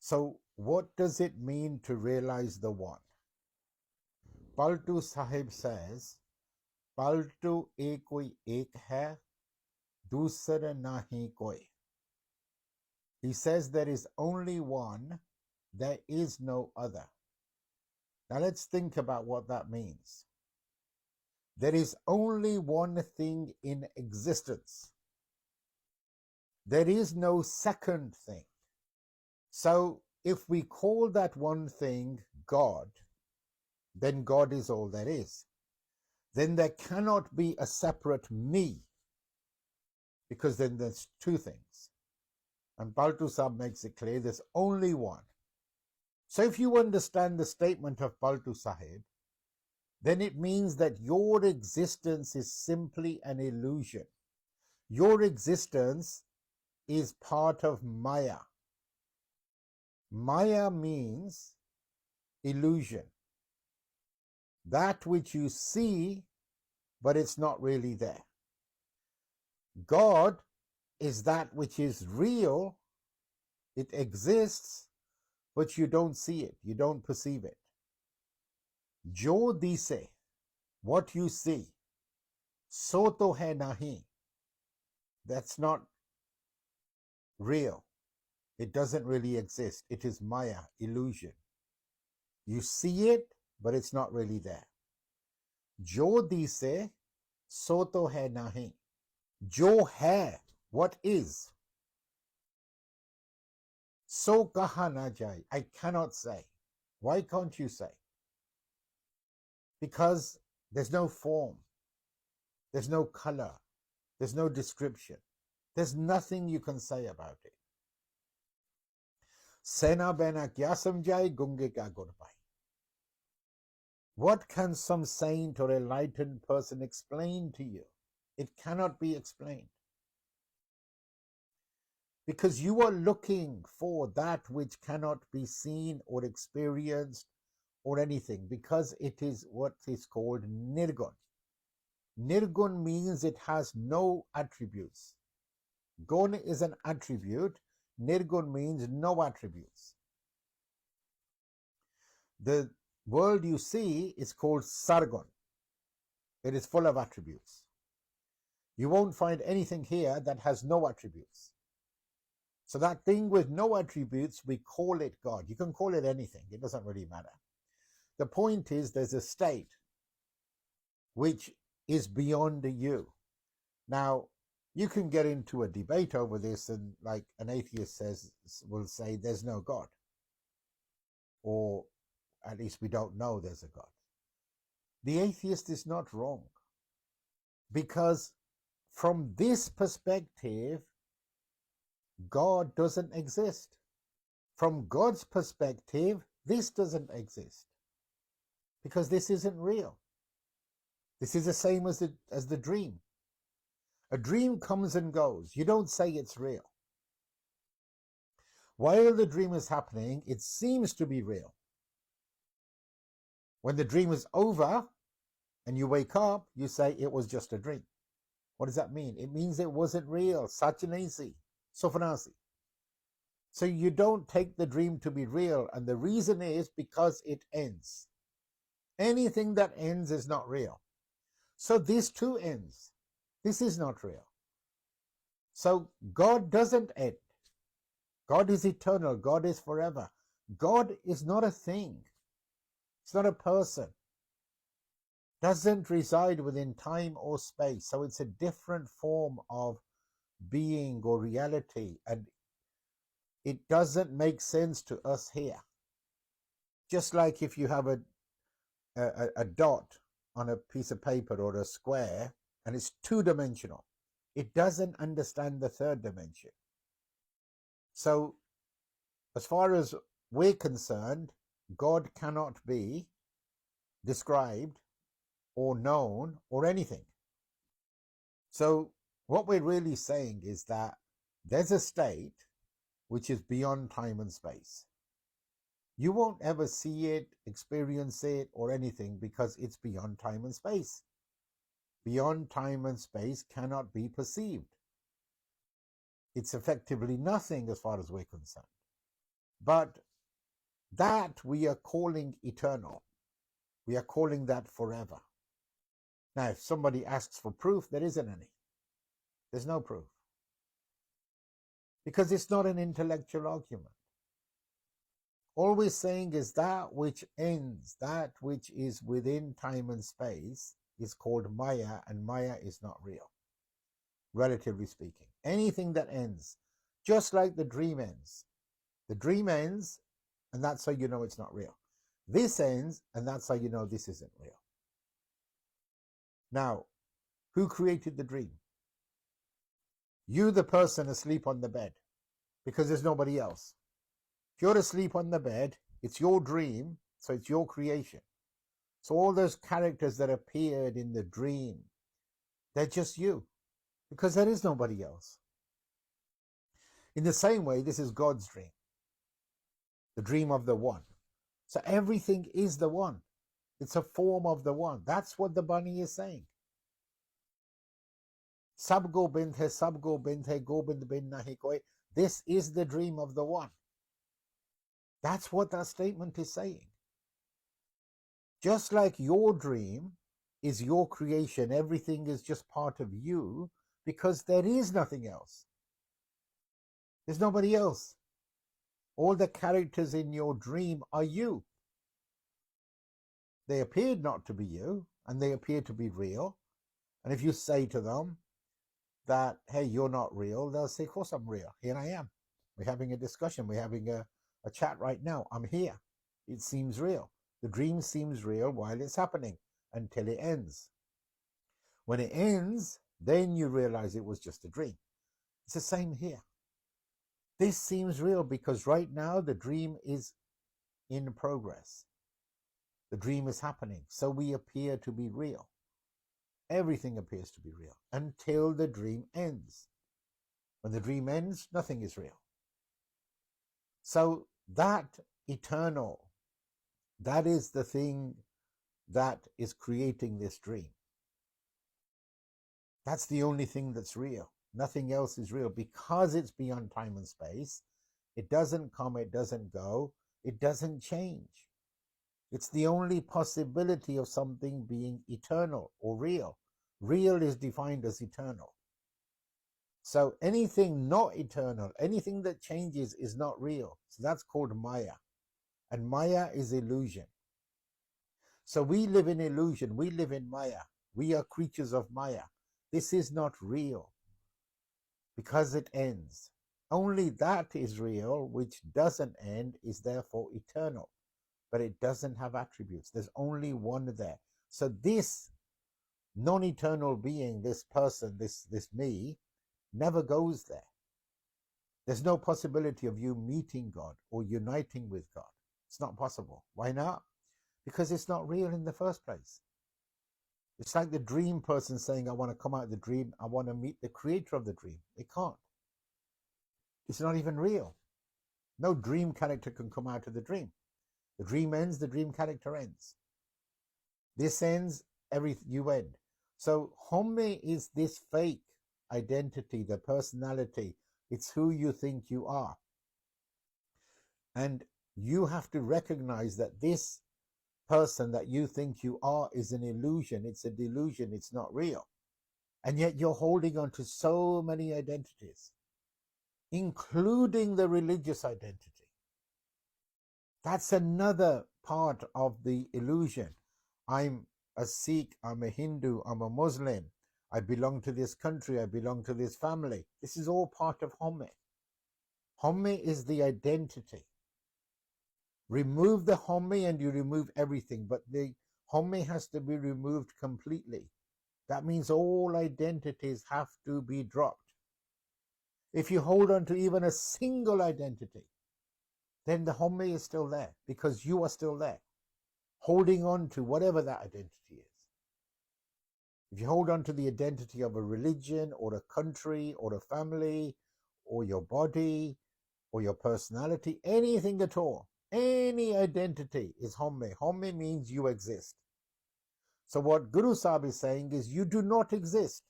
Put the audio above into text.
So what does it mean to realize the one? Paltu Sahib says, Paltu ekoi ek hai, dusra nahi koi. He says there is only one, there is no other. Now let's think about what that means. There is only one thing in existence. There is no second thing. So if we call that one thing God, then God is all there is. Then there cannot be a separate me, because then there's two things. And Paltu Sahib makes it clear there's only one. So if you understand the statement of Paltu Sahib, then it means that your existence is simply an illusion. Your existence is part of Maya. Maya means illusion. That which you see, but it's not really there. God is that which is real. It exists, but you don't see it. You don't perceive it. Jo dise, what you see, so to hai nahi. That's not real. It doesn't really exist. It is Maya, illusion. You see it, but it's not really there. Jo dise, so to hai nahi. Jo hai, what is. So kaha na jai, I cannot say. Why can't you say? Because there's no form, there's no color, there's no description, there's nothing you can say about it. Sena bena kya samjhai, gunge kya gur pai. What can some saint or enlightened person explain to you? It cannot be explained. Because you are looking for that which cannot be seen or experienced or anything, because it is what is called nirgun. Nirgun means it has no attributes. Gun is an attribute. Nirgun means no attributes. The world you see is called sargun. It is full of attributes. You won't find anything here that has no attributes. So that thing with no attributes, we call it God. You can call it anything. It doesn't really matter. The point is there's a state which is beyond you. Now, you can get into a debate over this, and like an atheist will say there's no God. Or at least we don't know there's a God. The atheist is not wrong. Because from this perspective, God doesn't exist. From God's perspective, this doesn't exist. Because this isn't real. This is the same as the dream. A dream comes and goes. You don't say it's real. While the dream is happening, it seems to be real. When the dream is over and you wake up, you say it was just a dream. What does that mean? It means it wasn't real. Sachinasi, Sofanasi. So you don't take the dream to be real, and the reason is because it ends. Anything that ends is not real. So this too ends. This is not real. So God doesn't end. God is eternal. God is forever. God is not a thing. It's not a person. Doesn't reside within time or space. So it's a different form of being or reality, and it doesn't make sense to us here. Just like if you have a dot on a piece of paper or a square and it's two-dimensional, it doesn't understand the third dimension. So as far as we're concerned, God cannot be described or known or anything. So what we're really saying is that there's a state which is beyond time and space. You won't ever see it, experience it, or anything because it's beyond time and space. Beyond time and space cannot be perceived. It's effectively nothing as far as we're concerned. But that we are calling eternal. We are calling that forever. Now, if somebody asks for proof, there isn't any. There's no proof. Because it's not an intellectual argument. All we're saying is that which ends, that which is within time and space, is called Maya, and Maya is not real, relatively speaking. Anything that ends, just like the dream ends. The dream ends, and that's how you know it's not real. This ends, and that's how you know this isn't real. Now, who created the dream? You, the person asleep on the bed, because there's nobody else. If you're asleep on the bed, it's your dream, so it's your creation. So all those characters that appeared in the dream, they're just you, because there is nobody else. In the same way, this is God's dream, the dream of the one. So everything is the one. It's a form of the one. That's what the bunny is saying. Sab Gobind hai, Sab Gobind hai, Gobind bin nahi koi. This is the dream of the one. That's what that statement is saying. Just like your dream is your creation, everything is just part of you, because there is nothing else. There's nobody else. All the characters in your dream are you. They appeared not to be you, and they appear to be real. And if you say to them that, hey, you're not real, they'll say, of course I'm real. Here I am. We're having a discussion. We're having a chat right now. I'm here. It seems real. The dream seems real while it's happening until it ends. When it ends, then you realize it was just a dream. It's the same here. This seems real because right now the dream is in progress. The dream is happening. So we appear to be real. Everything appears to be real until the dream ends. When the dream ends, nothing is real. So that eternal, that is the thing that is creating this dream. That's the only thing that's real. Nothing else is real because it's beyond time and space. It doesn't come, it doesn't go, it doesn't change. It's the only possibility of something being eternal or real. Real is defined as eternal. So anything not eternal, anything that changes is not real. So that's called Maya. And Maya is illusion. So we live in illusion. We live in Maya. We are creatures of Maya. This is not real because it ends. Only that is real, which doesn't end, is therefore eternal. But it doesn't have attributes. There's only one there. So this non-eternal being, this person, this me, never goes there. There's no possibility of you meeting God or uniting with God. It's not possible. Why not? Because it's not real in the first place. It's like the dream person saying, I want to come out of the dream. I want to meet the creator of the dream. It can't. It's not even real. No dream character can come out of the dream. The dream ends, the dream character ends. This ends, you end. So Home is this fake identity, the personality. It's who you think you are. And you have to recognize that this person that you think you are is an illusion. It's a delusion. It's not real. And yet you're holding on to so many identities, including the religious identity. That's another part of the illusion. I'm a Sikh, I'm a Hindu, I'm a Muslim. I belong to this country, I belong to this family. This is all part of Home. Home is the identity. Remove the Home and you remove everything, but the Home has to be removed completely. That means all identities have to be dropped. If you hold on to even a single identity, then the Home is still there because you are still there, holding on to whatever that identity is. If you hold on to the identity of a religion or a country or a family or your body or your personality, anything at all, any identity is Home. Home means you exist. So what Guru Sahib is saying is you do not exist.